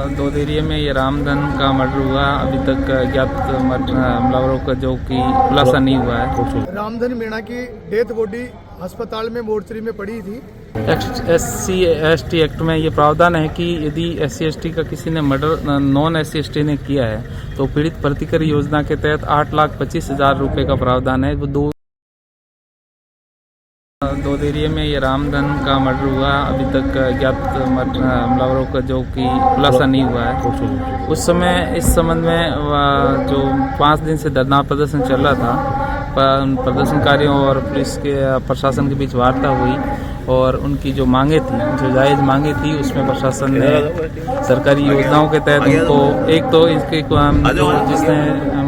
दो एरिया में ये रामधन का मर्डर हुआ। अभी तक ज्ञात हमलावरों का जो कि खुलासा नहीं हुआ है। रामधन मीणा की डेथ बॉडी अस्पताल में मोर्चरी में पड़ी थी। SC/ST एक्ट में ये प्रावधान है कि यदि SC/ST का किसी ने मर्डर नॉन SC/ST ने किया है तो पीड़ित प्रतिकर योजना के तहत 8,25,000 रुपये का प्रावधान है। वो दो एरिया में ये रामधन का मर्डर हुआ। अभी तक ज्ञात हमलावरों का जो कि खुलासा नहीं हुआ है। उस समय इस संबंध में जो 5 दिन से धरना प्रदर्शन चल रहा था, प्रदर्शनकारियों और पुलिस के प्रशासन के बीच वार्ता हुई और उनकी जो मांगे थी, जो जायज़ मांगे थी, उसमें प्रशासन ने सरकारी योजनाओं के तहत उनको एक तो इसके जो जिसने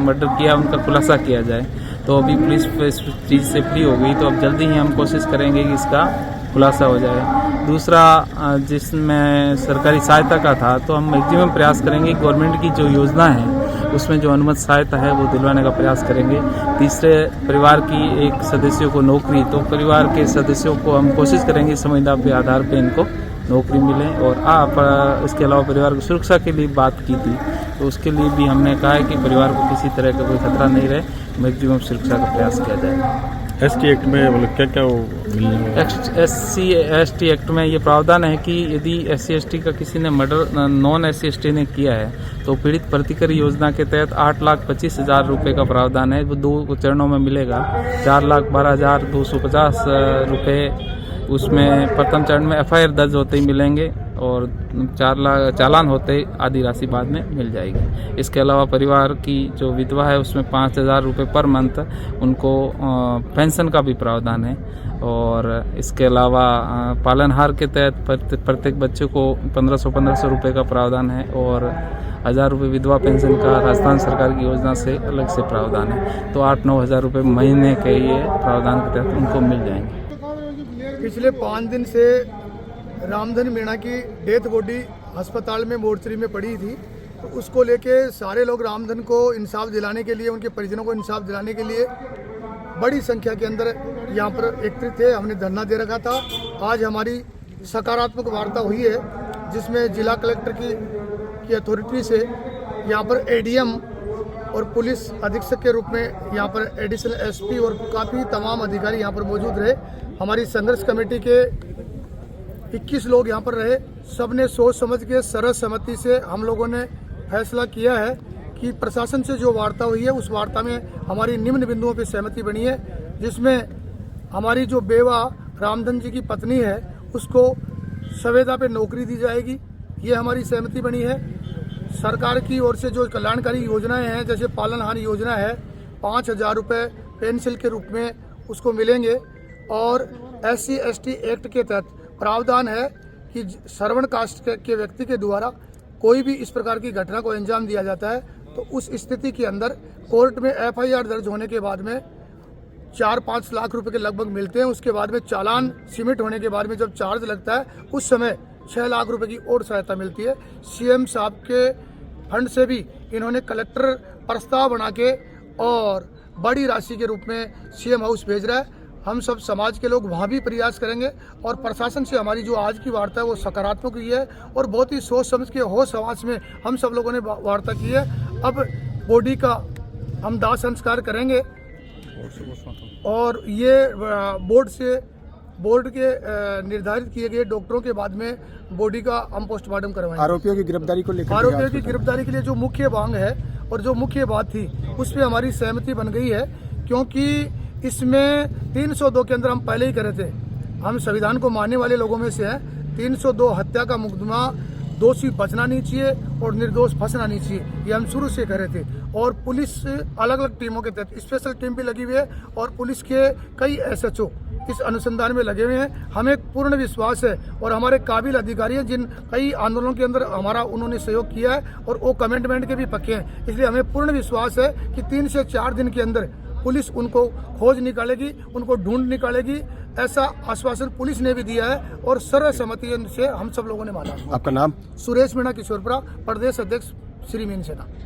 मर्डर किया उनका खुलासा किया जाए। तो अभी पुलिस इस चीज़ से फ्री हो गई, तो अब जल्दी ही हम कोशिश करेंगे कि इसका खुलासा हो जाए। दूसरा, जिसमें सरकारी सहायता का था, तो हम मैक्सिमम प्रयास करेंगे गवर्नमेंट की जो योजना है उसमें जो अनुमत सहायता है वो दिलवाने का प्रयास करेंगे। तीसरे, परिवार की एक सदस्यों को नौकरी, तो परिवार के सदस्यों को हम कोशिश करेंगे संविदा के आधार पर इनको नौकरी मिले। और इसके अलावा परिवार की सुरक्षा के लिए बात की थी, तो उसके लिए भी हमने कहा है कि परिवार को किसी तरह का कोई खतरा नहीं रहे, मैक्सिमम सुरक्षा का प्रयास किया जाए। ST एक्ट में मतलब क्या SC/ST एक्ट में ये प्रावधान है कि यदि SC/ST का किसी ने मर्डर नॉन SC/ST ने किया है तो पीड़ित प्रतिकर योजना के तहत 8,25,000 रुपये का प्रावधान है। वो 2 चरणों में मिलेगा। 4,12,250 रुपये उसमें प्रथम चरण में FIR दर्ज होते ही मिलेंगे और 4 लाख चालान होते ही आधी राशि बाद में मिल जाएगी। इसके अलावा परिवार की जो विधवा है उसमें 5,000 रुपये पर मंथ उनको पेंशन का भी प्रावधान है। और इसके अलावा पालनहार के तहत प्रत्येक बच्चे को 1,500 रुपये का प्रावधान है और 1,000 रुपये विधवा पेंशन का राजस्थान सरकार की योजना से अलग से प्रावधान है। तो 8-9 हज़ार रुपये महीने के ये प्रावधान के तहत उनको मिल जाएंगे। पिछले 5 दिन से रामधन मीणा की डेथ बॉडी अस्पताल में मोर्चरी में पड़ी थी, तो उसको लेके सारे लोग रामधन को इंसाफ दिलाने के लिए, उनके परिजनों को इंसाफ दिलाने के लिए बड़ी संख्या के अंदर यहाँ पर एकत्रित थे। हमने धरना दे रखा था। आज हमारी सकारात्मक वार्ता हुई है, जिसमें जिला कलेक्टर की अथॉरिटी से यहाँ पर ADM और पुलिस अधीक्षक के रूप में यहाँ पर एडिशनल SP और काफ़ी तमाम अधिकारी यहाँ पर मौजूद रहे। हमारी संघर्ष कमेटी के 21 लोग यहाँ पर रहे। सब ने सोच समझ के सर्वसम्मति से हम लोगों ने फैसला किया है कि प्रशासन से जो वार्ता हुई है उस वार्ता में हमारी निम्न बिंदुओं पर सहमति बनी है, जिसमें हमारी जो बेवा रामधन जी की पत्नी है उसको संविदा पे नौकरी दी जाएगी, ये हमारी सहमति बनी है। सरकार की ओर से जो कल्याणकारी योजनाएं हैं, जैसे पालनहार योजना है, 5,000 रुपये पेंशन के रूप में उसको मिलेंगे। और SC/ST एक्ट के तहत प्रावधान है कि श्रवण कास्ट के व्यक्ति के द्वारा कोई भी इस प्रकार की घटना को अंजाम दिया जाता है तो उस स्थिति के अंदर कोर्ट में FIR दर्ज होने के बाद में 4-5 लाख रुपए के लगभग मिलते हैं। उसके बाद में चालान सिमिट होने के बाद में जब चार्ज लगता है उस समय 6 लाख रुपए की और सहायता मिलती है। CM साहब के फंड से भी इन्होंने कलेक्टर प्रस्ताव बना के और बड़ी राशि के रूप में CM हाउस भेज रहा है। हम सब समाज के लोग वहाँ भी प्रयास करेंगे और प्रशासन से हमारी जो आज की वार्ता है वो सकारात्मक हुई है और बहुत ही सोच समझ के होश हवास में हम सब लोगों ने वार्ता की है। अब बॉडी का हम दाह संस्कार करेंगे और ये बोर्ड के निर्धारित किए गए डॉक्टरों के बाद में बॉडी का हम पोस्टमार्टम करवाएंगे। आरोपियों की गिरफ्तारी को लेकर आरोपियों की गिरफ्तारी के लिए जो मुख्य मांग है और जो मुख्य बात थी उस पर हमारी सहमति बन गई है, क्योंकि इसमें 302 के अंदर हम पहले ही करे थे। हम संविधान को मानने वाले लोगों में से हैं। 302 हत्या का मुकदमा, दोषी बचना नहीं चाहिए और निर्दोष फंसना नहीं चाहिए, ये हम शुरू से करे थे। और पुलिस अलग अलग टीमों के तहत स्पेशल टीम भी लगी हुई है और पुलिस के कई SHO इस अनुसंधान में लगे हुए हैं। हमें पूर्ण विश्वास है और हमारे काबिल अधिकारी हैं जिन कई आंदोलनों के अंदर हमारा उन्होंने सहयोग किया है और वो कमिटमेंट के भी पक्के हैं। इसलिए हमें पूर्ण विश्वास है कि 3 से 4 दिन के अंदर पुलिस उनको खोज निकालेगी, उनको ढूंढ निकालेगी। ऐसा आश्वासन पुलिस ने भी दिया है और सर्वसम्मति से हम सब लोगों ने माना। आपका नाम? सुरेश मीणा किशोरपुरा, प्रदेश अध्यक्ष श्री मीन सेना।